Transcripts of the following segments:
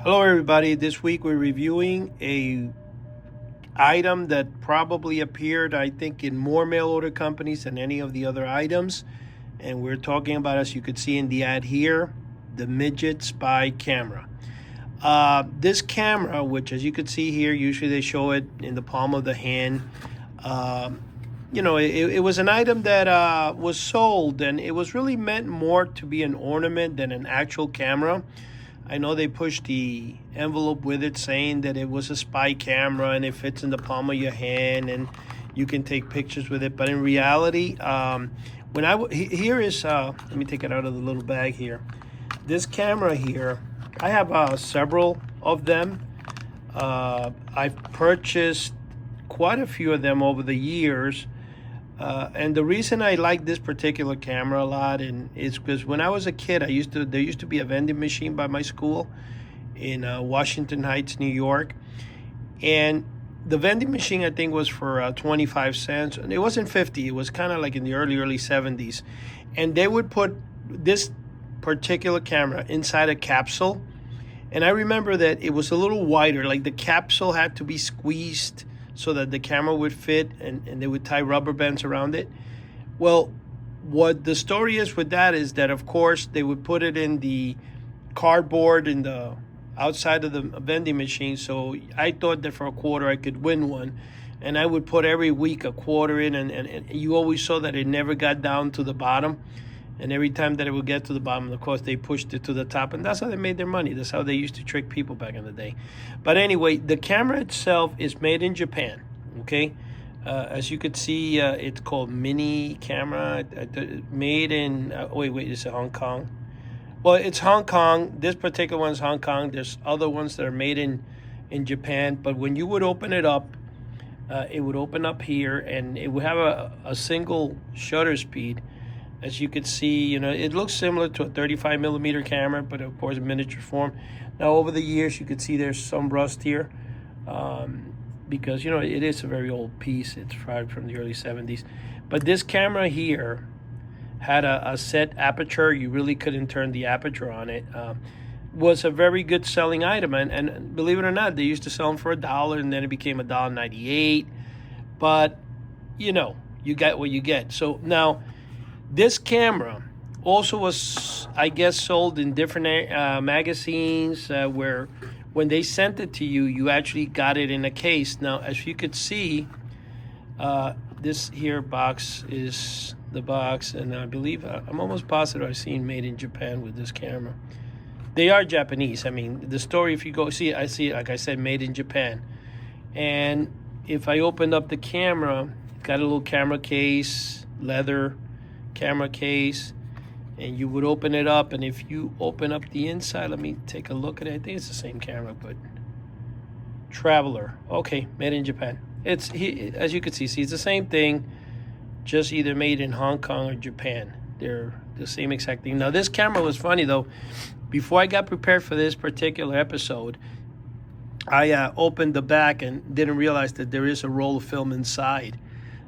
Hello everybody. This week we're reviewing a item that probably appeared, I think, in more mail order companies than any of the other items. And we're talking about, as you could see in the ad here, the midget spy camera. This camera, which as you could see here, usually they show it in the palm of the hand. It was an item that was sold, and it was really meant more to be an ornament than an actual camera. I know they pushed the envelope with it saying that it was a spy camera and it fits in the palm of your hand and you can take pictures with it. But in reality, here is, let me take it out of the little bag here. This camera here, I have several of them. I've purchased quite a few of them over the years. And the reason I like this particular camera a lot is because when I was a kid, there used to be a vending machine by my school in Washington Heights, New York. And the vending machine, I think, was for 25 cents. And it wasn't 50. It was kind of like in the early 70s. And they would put this particular camera inside a capsule. And I remember that it was a little wider, like the capsule had to be squeezed so that the camera would fit, and they would tie rubber bands around it. Well, what the story is with that is that, of course, they would put it in the cardboard in the outside of the vending machine. So I thought that for a quarter I could win one. And I would put every week a quarter in, and you always saw that it never got down to the bottom. And every time that it would get to the bottom, of course, they pushed it to the top. And that's how they made their money. That's how they used to trick people back in the day. But anyway, the camera itself is made in Japan, okay? As you could see, it's called mini camera. Made in, wait, is it Hong Kong? Well, it's Hong Kong. This particular one's Hong Kong. There's other ones that are made in Japan. But when you would open it up, it would open up here. And it would have a single shutter speed. As you can see, it looks similar to a 35 millimeter camera, but of course in miniature form. Now over the years, you can see there's some rust here because, it is a very old piece. It's probably from the early 70s. But this camera here had a set aperture. You really couldn't turn the aperture on it. Was a very good selling item. And believe it or not, they used to sell them for $1, and then it became $1.98. But, you get what you get. So now, this camera also was, I guess, sold in different magazines where when they sent it to you, you actually got it in a case. Now, as you could see, this here box is the box, and I believe, I'm almost positive I've seen made in Japan with this camera. They are Japanese. I mean, the story, if you go see it, I see it, like I said, made in Japan. And if I opened up the camera, it's got a little camera case, leather camera case, and you would open it up, and if you open up the inside, let me take a look at it. I think it's the same camera, but Traveler, okay, made in Japan. As you can see, it's the same thing, just either made in Hong Kong or Japan. They're the same exact thing. Now this camera was funny though. Before I got prepared for this particular episode, I opened the back and didn't realize that there is a roll of film inside.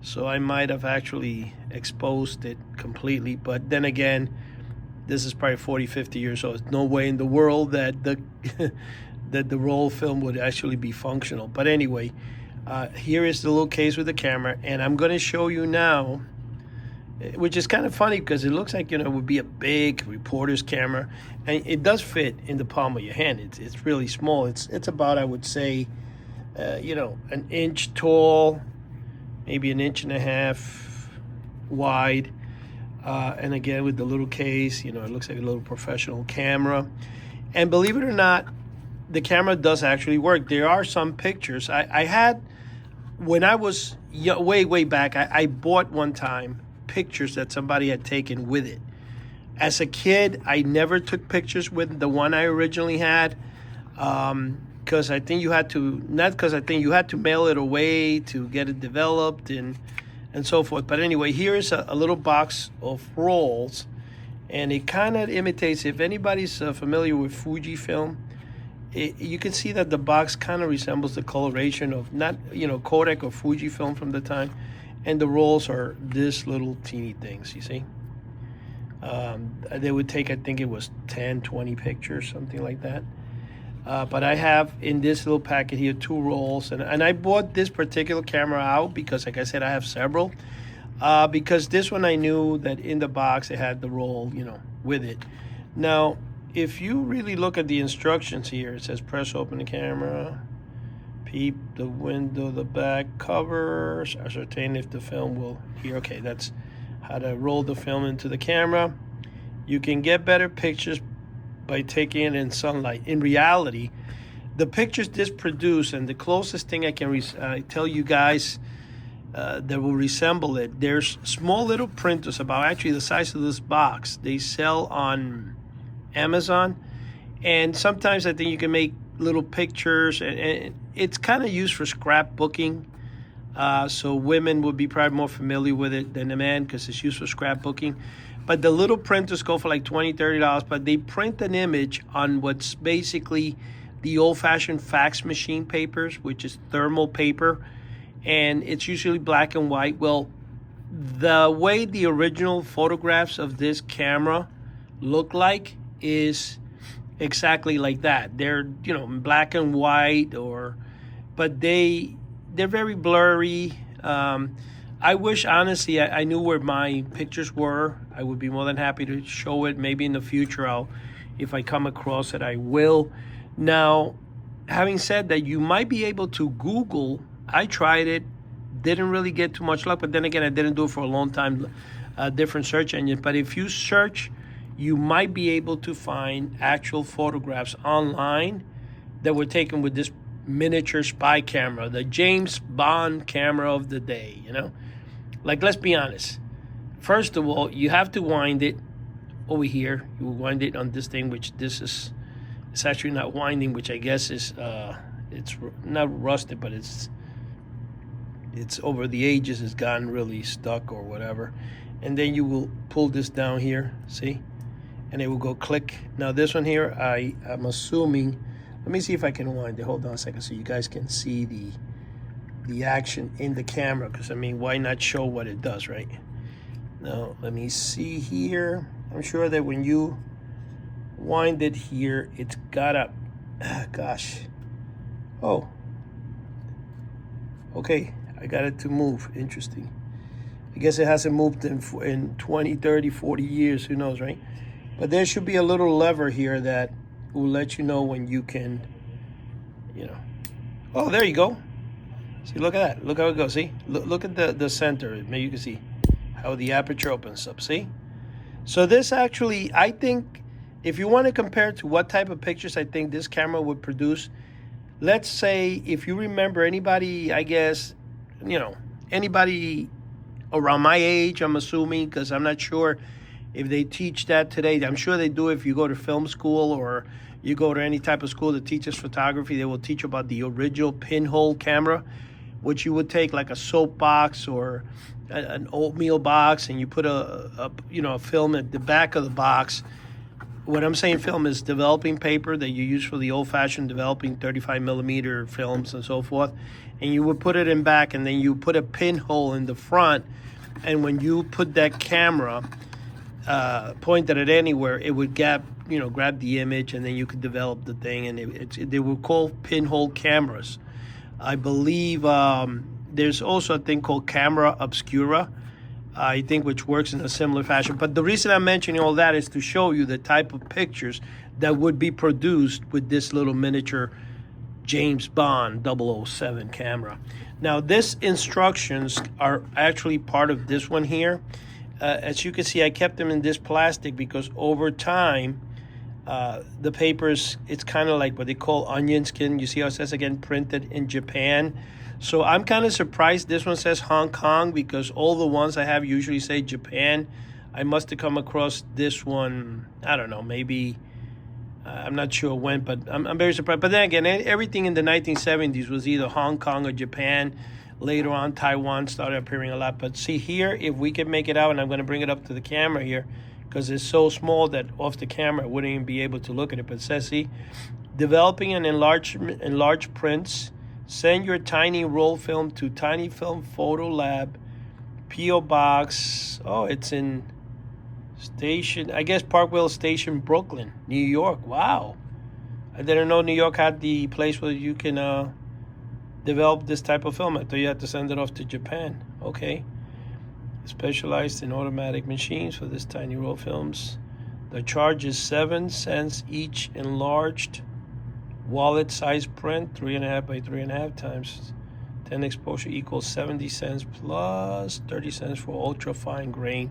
So I might have actually exposed it completely. But then again, this is probably 40, 50 years old. There's no way in the world that the roll film would actually be functional. But anyway, here is the little case with the camera. And I'm going to show you now, which is kind of funny because it looks like, it would be a big reporter's camera. And it does fit in the palm of your hand. It's really small. It's about, I would say, an inch tall, maybe an inch and a half wide. And again, with the little case, it looks like a little professional camera. And believe it or not, the camera does actually work. There are some pictures. I had, when I was way back, I bought one time pictures that somebody had taken with it. As a kid, I never took pictures with the one I originally had. Because I think you had to mail it away to get it developed and so forth. But anyway, here is a little box of rolls, and it kind of imitates, if anybody's familiar with Fujifilm, you can see that the box kind of resembles the coloration of Kodak or Fujifilm from the time, and the rolls are this little teeny things, you see. They would take, I think it was 10, 20 pictures, something like that. But I have in this little packet here 2 rolls, and I bought this particular camera out because, like I said, I have several. Because this one I knew that in the box it had the roll, with it. Now, if you really look at the instructions here, it says press open the camera, peep the window, the back cover, ascertain if the film will here. Okay, that's how to roll the film into the camera. You can get better pictures by taking it in sunlight. In reality, the pictures this produce, and the closest thing I can tell you guys that will resemble it, there's small little printers about actually the size of this box. They sell on Amazon, and sometimes I think you can make little pictures, and it's kind of used for scrapbooking. So women would be probably more familiar with it than the men because it's used for scrapbooking. But the little printers go for like $20-$30, but they print an image on what's basically the old-fashioned fax machine papers, which is thermal paper, and it's usually black and white. Well, the way the original photographs of this camera look like is exactly like that. They're black and white, but they're very blurry. I wish, honestly, I knew where my pictures were. I would be more than happy to show it. Maybe in the future, if I come across it, I will. Now, having said that, you might be able to Google. I tried it, didn't really get too much luck, but then again, I didn't do it for a long time, different search engines. But if you search, you might be able to find actual photographs online that were taken with this miniature spy camera, the James Bond camera of the day, Like, let's be honest. First of all, you have to wind it over here. You wind it on this thing, which it's actually not winding, which I guess is, it's not rusted, but it's over the ages, it's gotten really stuck or whatever. And then you will pull this down here, see? And it will go click. Now this one here, I'm assuming, let me see if I can wind it. Hold on a second so you guys can see the action in the camera, because why not show what it does, right? Now let me see here. I'm sure that when you wind it here, it's got a okay, I got it to move. Interesting. I guess it hasn't moved in 20, 30, 40 years, who knows, right? But there should be a little lever here that will let you know when you can, Oh, there you go. See, look at that. Look how it goes. See? Look at the center. Maybe you can see how the aperture opens up. See? So this actually, I think, if you want to compare to what type of pictures I think this camera would produce, let's say if you remember anybody, I guess, anybody around my age, I'm assuming, because I'm not sure if they teach that today. I'm sure they do if you go to film school or you go to any type of school that teaches photography. They will teach about the original pinhole camera, which you would take like a soap box or an oatmeal box, and you put a film at the back of the box. When I'm saying film is developing paper that you use for the old-fashioned developing 35 millimeter films and so forth, and you would put it in back, and then you put a pinhole in the front, and when you put that camera pointed at anywhere, it would grab the image, and then you could develop the thing, and they were called pinhole cameras. I believe there's also a thing called camera obscura, I think, which works in a similar fashion. But the reason I'm mentioning all that is to show you the type of pictures that would be produced with this little miniature James Bond 007 camera. Now, this instructions are actually part of this one here. As you can see, I kept them in this plastic because over time, the papers, it's kind of like what they call onion skin. You see how it says, again, printed in Japan. So I'm kind of surprised this one says Hong Kong, because all the ones I have usually say Japan. I must have come across this one, I don't know, maybe, I'm not sure when, but I'm very surprised. But then again, everything in the 1970s was either Hong Kong or Japan. Later on, Taiwan started appearing a lot. But see here, if we can make it out, and I'm going to bring it up to the camera here, because it's so small that off the camera I wouldn't even be able to look at it. But it says, see, developing an enlarged prints. Send your tiny roll film to Tiny Film Photo Lab, P.O. Box. Oh, it's in Parkwell Station, Brooklyn, New York. Wow. I didn't know New York had the place where you can develop this type of film. I thought you had to send it off to Japan. Okay. Specialized in automatic machines for this tiny roll films. The charge is 7 cents each enlarged wallet size print, 3.5 by 3.5 times 10 exposure equals 70 cents plus 30 cents for ultra fine grain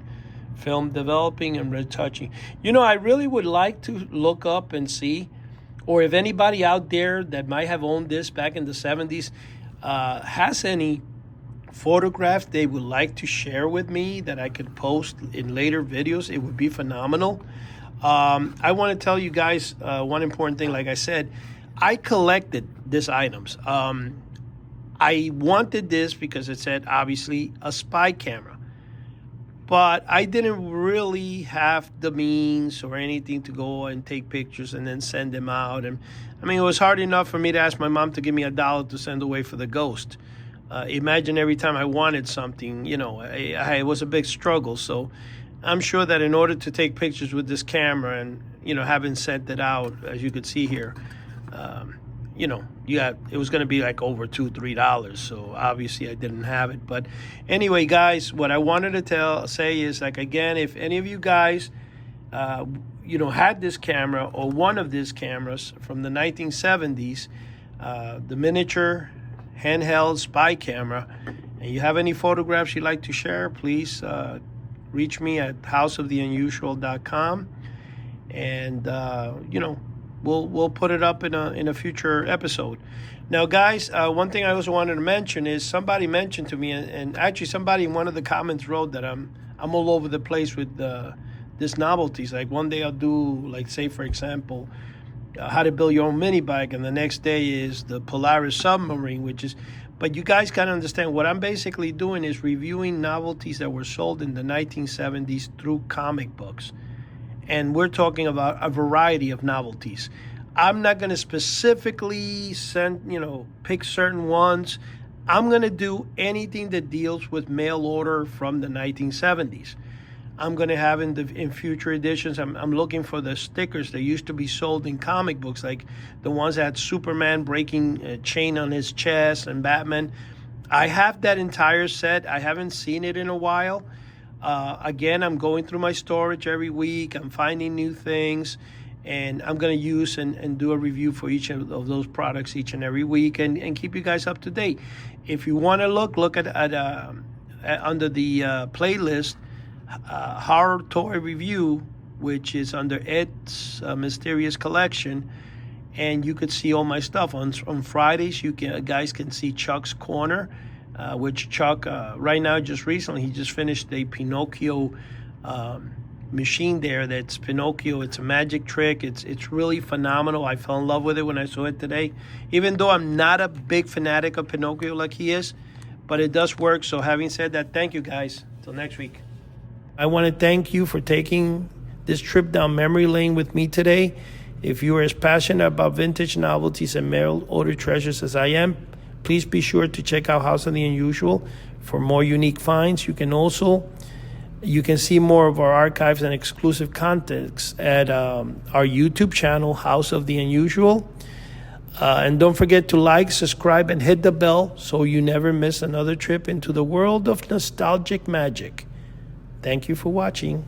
film developing and retouching. You know, I really would like to look up and see, or if anybody out there that might have owned this back in the 70s has any photographs they would like to share with me that I could post in later videos, it would be phenomenal. I want to tell you guys one important thing. Like I said, I collected these items. I wanted this because it said, obviously, a spy camera. But I didn't really have the means or anything to go and take pictures and then send them out. And I mean, it was hard enough for me to ask my mom to give me $1 to send away for the ghost. Imagine every time I wanted something, you know, it was a big struggle. So I'm sure that in order to take pictures with this camera and, you know, having sent it out, as you could see here, you know, it was going to be like over $2-3. So obviously I didn't have it. But anyway, guys, what I wanted to say is, like, again, if any of you guys, you know, had this camera or one of these cameras from the 1970s, the miniature handheld spy camera, and you have any photographs you'd like to share, please reach me at houseoftheunusual.com, and you know, we'll put it up in a future episode. Now, guys, one thing I also wanted to mention is somebody mentioned to me, and actually somebody in one of the comments wrote that I'm all over the place with this novelties. Like one day I'll do, like, say for example, how to build your own mini bike, and the next day is the Polaris submarine, but you guys gotta understand what I'm basically doing is reviewing novelties that were sold in the 1970s through comic books. And we're talking about a variety of novelties. I'm not gonna specifically pick certain ones. I'm gonna do anything that deals with mail order from the 1970s. I'm going to have in future editions, I'm looking for the stickers that used to be sold in comic books, like the ones that had Superman breaking a chain on his chest and Batman. I have that entire set. I haven't seen it in a while. Again, I'm going through my storage every week. I'm finding new things, and I'm going to use and do a review for each of those products each and every week, and keep you guys up to date. If you want to look at under the playlist, horror toy review, which is under Ed's mysterious collection, and you could see all my stuff on Fridays. You guys can see Chuck's corner, which Chuck right now, just recently, he just finished a Pinocchio machine there. That's Pinocchio. It's a magic trick. It's really phenomenal. I fell in love with it when I saw it today, even though I'm not a big fanatic of Pinocchio like he is, but it does work. So having said that, thank you guys. Till next week. I want to thank you for taking this trip down memory lane with me today. If you are as passionate about vintage novelties and mail order treasures as I am, please be sure to check out House of the Unusual for more unique finds. You can see more of our archives and exclusive contents at our YouTube channel, House of the Unusual. And don't forget to like, subscribe, and hit the bell so you never miss another trip into the world of nostalgic magic. Thank you for watching.